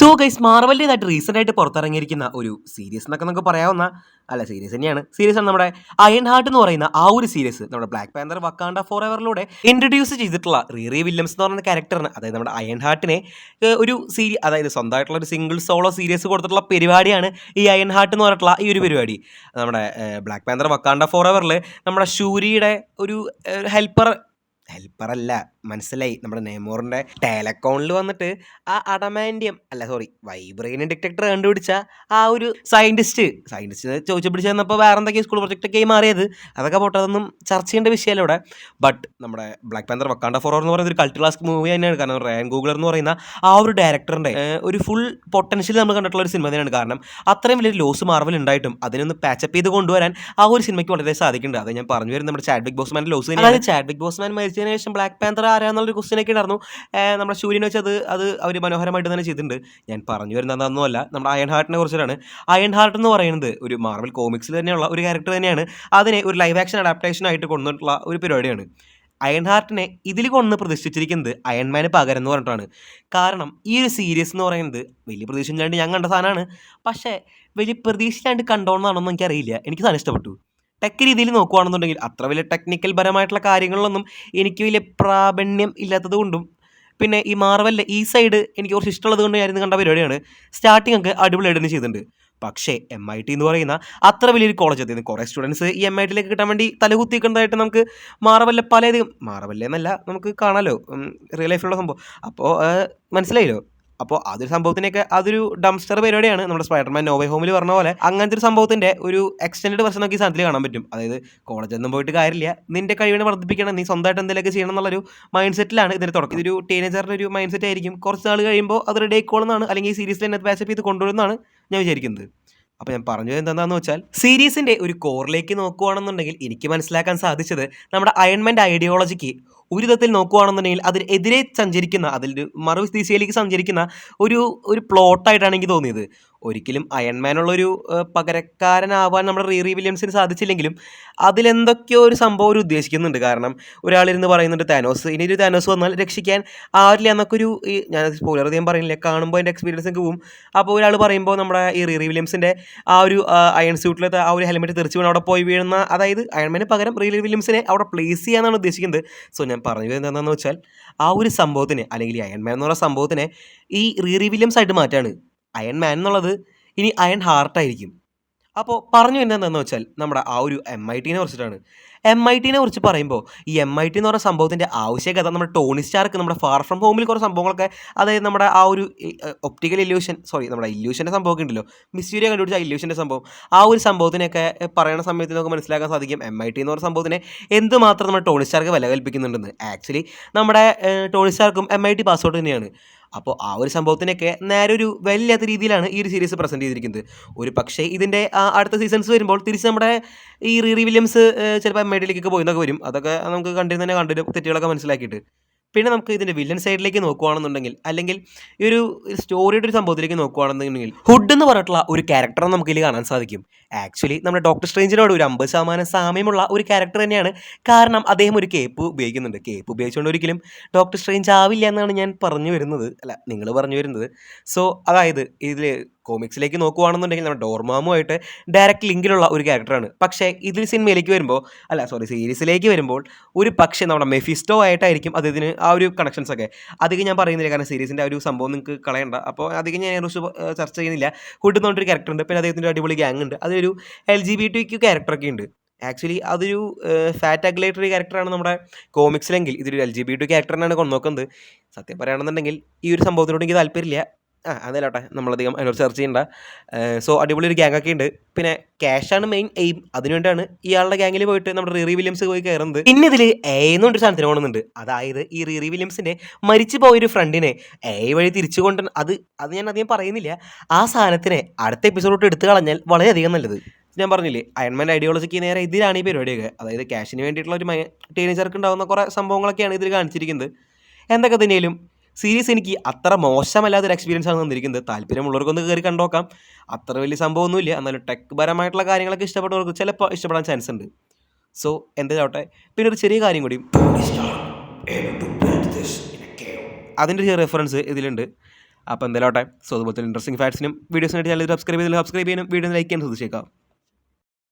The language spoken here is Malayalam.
സോ ഗൈസ് മാർവലിൻ്റെതായിട്ട് റീസെൻ്റ് ആയിട്ട് പുറത്തിറങ്ങിയിരിക്കുന്ന ഒരു സീരീസ് എന്നൊക്കെ നമുക്ക് പറയാവുന്ന അല്ല സീരീസ് തന്നെയാണ്. സീരീസ് ആണ് നമ്മുടെ അയൺ ഹാർട്ട് എന്ന് പറയുന്ന ആ ഒരു സീരീസ് നമ്മുടെ ബ്ലാക്ക് പാന്തർ വക്കാണ്ട ഫോർ എവറിലൂടെ ഇൻട്രൊഡ്യൂസ് ചെയ്തിട്ടുള്ള റീറി വില്യംസ് എന്ന് പറയുന്ന ക്യാരക്ടറിന്, അതായത് നമ്മുടെ അയൺ ഹാർട്ടിനെ ഒരു അതായത് സ്വന്തമായിട്ടുള്ള ഒരു സിംഗിൾ സോളോ സീരീസ് കൊടുത്തിട്ടുള്ള പരിപാടിയാണ് ഈ അയൺ ഹാർട്ട് എന്ന് പറഞ്ഞിട്ടുള്ള ഈ ഒരു പരിപാടി. നമ്മുടെ ബ്ലാക്ക് പാന്തർ വക്കാണ്ട ഫോർ എവറിൽ നമ്മുടെ ഷൂരിയുടെ ഒരു ഹെൽപ്പറല്ല, മനസ്സിലായി, നമ്മുടെ നെയ്മോറിൻ്റെ ടെലക്കോണിൽ വന്നിട്ട് ആ അഡമാൻഡിയം അല്ല സോറി വൈബ്രേനിയം ഡിറ്റക്ടർ കണ്ടുപിടിച്ച ആ ഒരു സയൻറ്റിസ്റ്റ് ചോദിച്ചു പിടിച്ച് തന്നപ്പോൾ വേറെ എന്തൊക്കെയാണ് സ്കൂൾ പ്രൊജക്റ്റൊക്കെ മാറിയത്, അതൊക്കെ പോട്ടെ, അതൊന്നും ചർച്ച ചെയ്യേണ്ട വിഷയമല്ല ഇവിടെ. ബട്ട് നമ്മുടെ ബ്ലാക്ക് പാന്തർ വക്കാണ്ട ഫോർ എന്ന് പറയുന്ന ഒരു കൾട്ട് ക്ലാസിക് മൂവി തന്നെയാണ്. കാരണം റയാൻ ഗൂഗ്ലർ എന്ന് പറയുന്ന ആ ഒരു ഡയറക്ടറിൻ്റെ ഒരു ഫുൾ പൊട്ടൻഷ്യൽ നമ്മൾ കണ്ടിട്ടുള്ള ഒരു സിനിമ തന്നെയാണ്. കാരണം അത്രയും വലിയൊരു ലോസ് മാർവൽ ഉണ്ടായിട്ടും അതിനൊന്ന് പാച്ചപ്പ് ചെയ്ത് കൊണ്ടുവരാൻ ആ ഒരു സിനിമയ്ക്ക് വളരെ സാധിക്കുന്നുണ്ട്. അത് ഞാൻ പറഞ്ഞു വരുന്നത് നമ്മുടെ ചാഡ്വിക് ബോസ്മാൻ്റെ ലോസ് തന്നെയാണ്. അതായത് ചാഡ്വിക് ബോസ്മാൻ മരിച്ചതിന് ശേഷം ബ്ലാക്ക് പാന്തർ ആരാന്നുള്ളൊരു ക്വസ്റ്റ്യനൊക്കെ ഉണ്ടായിരുന്നു. നമ്മുടെ സൂര്യനെ വെച്ച് അത് അവർ മനോഹരമായിട്ട് തന്നെ ചെയ്തിട്ടുണ്ട്. ഞാൻ പറഞ്ഞു വരുന്നത് അതൊന്നുമല്ല, നമ്മുടെ അയൺ ഹാർട്ടിനെ കുറിച്ചിട്ടാണ്. അയൺ ഹാർട്ട് എന്ന് പറയുന്നത് ഒരു മാർവൽ കോമിക്സിൽ തന്നെയുള്ള ഒരു ക്യാരക്ടർ തന്നെയാണ്. അതിനെ ഒരു ലൈവ് ആക്ഷൻ അഡാപ്റ്റേഷൻ ആയിട്ട് കൊണ്ടുവന്നിട്ടുള്ള ഒരു പരിപാടിയാണ്. അയൺ ഹാർട്ടിനെ ഇതിൽ കൊണ്ട് പ്രതിഷ്ഠിച്ചിരിക്കുന്നത് അയൺമാന് പകരം എന്ന് പറഞ്ഞിട്ടാണ്. കാരണം ഈ ഒരു സീരീസ് എന്ന് പറയുന്നത് വലിയ പ്രതീക്ഷയില്ലാണ്ട് ഞാൻ കണ്ട സാധനമാണ്. പക്ഷേ വലിയ പ്രതീക്ഷയില്ലാണ്ട് കണ്ടോന്നാണോന്ന് എനിക്കറിയില്ല, എനിക്ക് സാധനം ഇഷ്ടപ്പെട്ടു. ടെക് രീതിയിൽ നോക്കുകയാണെന്നുണ്ടെങ്കിൽ അത്ര വലിയ ടെക്നിക്കൽ പരമായിട്ടുള്ള കാര്യങ്ങളിലൊന്നും എനിക്ക് വലിയ പ്രാവീണ്യം ഇല്ലാത്തത് കൊണ്ടും പിന്നെ ഈ മാർവലിൻ്റെ ഈ സൈഡ് എനിക്ക് കുറച്ച് ഇഷ്ടമുള്ളത് കൊണ്ട് ഞാനിന്ന് കണ്ട പരിപാടിയാണ്. സ്റ്റാർട്ടിംഗ് ഒക്കെ അടിപൊളിയായിട്ട് തന്നെ ചെയ്തിട്ടുണ്ട്. പക്ഷേ MIT എന്ന് പറയുന്ന അത്ര വലിയൊരു കോളേജ് എത്തിയത് കുറേ സ്റ്റുഡൻസ് ഈ MITയിലേക്ക് കിട്ടാൻ വേണ്ടി തലകുത്തിക്കുന്നതായിട്ട് നമുക്ക് മാർവലിലെ എന്നല്ല നമുക്ക് കാണാമല്ലോ, റിയൽ ലൈഫിലുള്ള സംഭവം. അപ്പോൾ മനസ്സിലായല്ലോ. അപ്പോൾ അതൊരു സംഭവത്തിനൊക്കെ അതൊരു ഡംസ്റ്റർ പരിപാടിയാണ്. നമ്മുടെ സ്പൈഡർമാൻ നോ വേ ഹോമിൽ പറഞ്ഞ പോലെ അങ്ങനത്തെ ഒരു സംഭവത്തിൻ്റെ ഒരു എക്സ്റ്റൻഡ് വെർഷൻ നമുക്ക് ഈ സാധനത്തിൽ കാണാൻ പറ്റും. അതായത് കോളേജൊന്നും പോയിട്ട് കാര്യമില്ല, നിൻ്റെ കഴിവിനെ വർദ്ധിപ്പിക്കണം, നീ സ്വന്തമായിട്ട് എന്തെങ്കിലുമൊക്കെ ചെയ്യണം എന്നുള്ളൊരു മൈൻഡ് സെറ്റിലാണ് ഇതിന് തുടക്കം. ഇതൊരു ടീനേജറിൻ്റെ ഒരു മൈൻഡ് സെറ്റ് ആയിരിക്കും. കുറച്ച് നാൾ കഴിയുമ്പോൾ അത് റെഡി ആയിക്കോളെന്നാണ്, അല്ലെങ്കിൽ ഈ സീരീസിൽ തന്നെ പാച്ചപ്പ് ചെയ്ത് കൊണ്ടുവരുന്നതാണ് ഞാൻ വിചാരിക്കുന്നത്. അപ്പോൾ ഞാൻ പറഞ്ഞത് എന്താണെന്ന് വെച്ചാൽ സീരീസിൻ്റെ ഒരു കോറിലേക്ക് നോക്കുകയാണെന്നുണ്ടെങ്കിൽ എനിക്ക് മനസ്സിലാക്കാൻ സാധിച്ചത് നമ്മുടെ അയൺമാൻ്റെ ഐഡിയോളജിക്ക് ഒരു വിധത്തിൽ നോക്കുകയാണെന്നുണ്ടെങ്കിൽ അതിനെതിരെ സഞ്ചരിക്കുന്ന, അതിലൊരു ദിശയിലേക്ക് സഞ്ചരിക്കുന്ന ഒരു പ്ലോട്ടായിട്ടാണ് എനിക്ക് തോന്നിയത്. ഒരിക്കലും അയൺമാനുള്ളൊരു പകരക്കാരനാവാൻ നമ്മുടെ റീറി വില്യംസിന് സാധിച്ചില്ലെങ്കിലും അതിലെന്തൊക്കെയോ ഒരു സംഭവം ഒരു ഉദ്ദേശിക്കുന്നുണ്ട്. കാരണം ഒരാളിരുന്ന് പറയുന്നുണ്ട് താനോസ്, ഇനി ഒരു താനോസ് വന്നാൽ രക്ഷിക്കാൻ ആരില്ല എന്നൊക്കെ ഞാൻ സ്പോയിലർ ഞാൻ പറയുന്നില്ല, കാണുമ്പോൾ എൻ്റെ എക്സ്പീരിയൻസ് എനിക്ക് പോവും. അപ്പോൾ ഒരാൾ പറയുമ്പോൾ നമ്മുടെ ഈ റീറി വില്യംസിൻ്റെ ആ ഒരു അയൺ സ്യൂട്ടിലത്തെ ആ ഒരു ഹെൽമെറ്റ് തെറിച്ച് വീണ് അവിടെ പോയി വീഴുന്ന, അതായത് അയൺമാന് പകരം റീറി വില്യംസിനെ അവിടെ പ്ലേസ് ചെയ്യാനാണ് ഉദ്ദേശിക്കുന്നത്. സോ ഞാൻ പറഞ്ഞത് എന്താണെന്ന് വെച്ചാൽ ആ ഒരു സംഭവത്തിന്, അല്ലെങ്കിൽ ഈ അയൺമാൻ എന്നുള്ള സംഭവത്തിനെ ഈ റീറി വില്യംസ് ആയിട്ട് മാറ്റാണ്. അയൺമാൻ എന്നുള്ളത് ഇനി അയൺ ഹാർട്ടായിരിക്കും. അപ്പോൾ പറഞ്ഞു വരുന്നത് എന്താണെന്ന് വെച്ചാൽ നമ്മുടെ ആ ഒരു MITനെ കുറിച്ചിട്ടാണ്. MITനെ കുറിച്ച് പറയുമ്പോൾ ഈ MIT എന്ന് പറയുന്ന സംഭവത്തിൻ്റെ ആവശ്യകത നമ്മുടെ ടോണി സ്റ്റാർക്ക് നമ്മുടെ ഫാർ ഫ്രം ഹോമിൽ കുറേ സംഭവങ്ങളൊക്കെ, അതായത് നമ്മുടെ ആ ഒരു ഒപ്റ്റിക്കൽ നമ്മുടെ ഇല്യൂഷൻ്റെ സംഭവമൊക്കെ ഉണ്ടല്ലോ, മിസ്റ്റീരിയ കണ്ടുപിടിച്ച ഇല്യൂഷൻ്റെ സംഭവം, ആ ഒരു സംഭവത്തിനൊക്കെ പറയുന്ന സമയത്ത് നമുക്ക് മനസ്സിലാക്കാൻ സാധിക്കും MIT എന്ന് പറയുന്ന സംഭവത്തിനെ എന്തുമാത്രം നമ്മുടെ ടോണി സ്റ്റാർക്ക് വില കൽപ്പിക്കുന്നുണ്ടെന്ന്. ആക്ച്വലി നമ്മുടെ ടോണി സ്റ്റാർക്കും MIT പാസ്ഔട്ട് തന്നെയാണ്. അപ്പോൾ ആ ഒരു സംഭവത്തിനൊക്കെ നേരെ ഒരു വലിയാത്ത രീതിയിലാണ് ഈ ഒരു സീരീസ് പ്രസൻറ്റ് ചെയ്തിരിക്കുന്നത്. ഒരു പക്ഷേ ഇതിൻ്റെ അടുത്ത സീസൺസ് വരുമ്പോൾ തിരിച്ച് നമ്മുടെ ഈ റീറി വില്യംസ് ചിലപ്പോൾ MITയിലേക്കൊക്കെ പോയിന്നൊക്കെ വരും. അതൊക്കെ നമുക്ക് കണ്ടിട്ട് തെറ്റുകളൊക്കെ മനസ്സിലാക്കിയിട്ട്. പിന്നെ നമുക്ക് ഇതിൻ്റെ വില്ലൻ സൈഡിലേക്ക് നോക്കുകയാണെന്നുണ്ടെങ്കിൽ, അല്ലെങ്കിൽ ഈ ഒരു സ്റ്റോറിയുടെ ഒരു സംഭവത്തിലേക്ക് നോക്കുകയാണെന്നുണ്ടെങ്കിൽ ഹുഡ് എന്ന് പറഞ്ഞിട്ടുള്ള ഒരു ക്യാരക്ടർ നമുക്ക് ഇതിൽ കാണാൻ സാധിക്കും. ആക്ച്വലി നമ്മുടെ ഡോക്ടർ സ്ട്രേഞ്ചിനോട് ഒരു 50% സാമ്യമുള്ള ഒരു ക്യാരക്ടർ തന്നെയാണ്. കാരണം അദ്ദേഹം ഒരു കേപ്പ് ഉപയോഗിക്കുന്നുണ്ട്. കേപ്പ് ഉപയോഗിച്ചുകൊണ്ട് ഒരിക്കലും ഡോക്ടർ സ്ട്രേഞ്ച് ആവില്ല എന്നാണ് ഞാൻ നിങ്ങൾ പറഞ്ഞു വരുന്നത്. സോ അതായത് ഇതിൽ കോമിക്സിലേക്ക് നോക്കുകയാണെന്നുണ്ടെങ്കിൽ നമ്മുടെ ഡോർമാമുമായിട്ട് ഡയറക്റ്റ് ലിങ്കിലുള്ള ഒരു ക്യാരക്ടറാണ്. പക്ഷേ ഇതിൽ സീരീസിലേക്ക് വരുമ്പോൾ ഒരു പക്ഷേ നമ്മുടെ മെഫിസ്റ്റോ ആയിട്ടായിരിക്കും അതിന് ആ ഒരു കണക്ഷൻസൊക്കെ. അധികം ഞാൻ പറയുന്നില്ല, കാരണം സീരീസിൻ്റെ ആ ഒരു സംഭവം നിങ്ങൾക്ക് കളയണ്ട. അപ്പോൾ അധികം ഞാൻ ചർച്ച ചെയ്യുന്നില്ല. ഹുഡ് എന്ന് പറഞ്ഞൊരു ക്യാരക്ടറുണ്ട്, പിന്നെ അദ്ദേഹത്തിൻ്റെ അടിപൊളി ഗ്യാങ് ഉണ്ട്, അതൊരു LGBTQ ക്യാരക്ടറൊക്കെ ഉണ്ട്. ആക്ച്വലി അതൊരു ഫാറ്റ് അഗ്ലേറ്ററി ക്യാരക്ടറാണ് നമ്മുടെ കോമിക്സിലെങ്കിൽ ഇതൊരു LGBT ക്യാരക്ടറിനാണ് കൊണ്ടുനോക്കുന്നത്. സത്യം പറയുകയാണെന്നുണ്ടെങ്കിൽ ഈ ഒരു സംഭവത്തിനോട് എനിക്ക് താല്പര്യമില്ല. അതല്ലോട്ടെ, നമ്മളധികം അതിനോട് സെർച്ച് ചെയ്യണ്ട. സോ അടിപൊളി ഒരു ഗ്യാങ്ങൊക്കെ ഉണ്ട്. പിന്നെ ക്യാഷാണ് മെയിൻ എയിം, അതിനുവേണ്ടിയാണ് ഇയാളുടെ ഗ്യാങ്ങിൽ പോയിട്ട് നമ്മുടെ റീറി വില്യംസ് പോയി കയറുന്നത്. പിന്നെ ഇതിൽ എന്നൊരു സാധനത്തിന് പോകുന്നുണ്ട്. അതായത് ഈ റീറി വില്യംസിൻ്റെ മരിച്ചു പോയൊരു ഫ്രണ്ടിനെ വഴി തിരിച്ചു കൊണ്ട് അത് ഞാൻ അധികം പറയുന്നില്ല. ആ സാധനത്തിനെ അടുത്ത എപ്പിസോഡോട്ട് എടുത്തു കളഞ്ഞാൽ വളരെയധികം നല്ലത്. ഞാൻ പറഞ്ഞില്ലേ, അയൺമാൻ ഐഡിയോളജിക്ക് നേരെ ഇതിലാണ് ഈ പരിപാടിയൊക്കെ. അതായത് ക്യാഷിന് വേണ്ടിയിട്ടുള്ള ഒരു ടീനേജർക്ക് ഉണ്ടാകുന്ന കുറേ സംഭവങ്ങളൊക്കെയാണ് ഇതിൽ കാണിച്ചിരിക്കുന്നത്. എന്തൊക്കെ തന്നെയാലും സീരീസ് എനിക്ക് അത്ര മോശമല്ലാത്തൊരു എക്സ്പീരിയൻസ് ആണ് തന്നിരിക്കുന്നത്. താല്പര്യമുള്ളവർക്കൊന്ന് കയറി കണ്ടുനോക്കാം. അത്ര വലിയ സംഭവമൊന്നുമില്ല, എന്നാലും ടെക് പരമായിട്ടുള്ള കാര്യങ്ങളൊക്കെ ഇഷ്ടപ്പെട്ടവർക്ക് ചിലപ്പോൾ ഇഷ്ടപ്പെടാൻ ചാൻസ് ഉണ്ട്. സോ എന്താവട്ടെ. പിന്നെ ഒരു ചെറിയ കാര്യം കൂടി, അതിൻ്റെ ഒരു റെഫറൻസ് ഇതിലുണ്ട്. അപ്പോൾ എന്തായാലും സോ അതുപോലത്തെ ഇൻട്രസ്റ്റിംഗ് ഫാക്ട്സിനും വീഡിയോസിനായിട്ട് ചാനൽ സബ്സ്ക്രൈബ് ചെയ്യാനും വീഡിയോ ലൈക്ക് ചെയ്യാൻ ശ്രദ്ധിച്ചേക്കാം.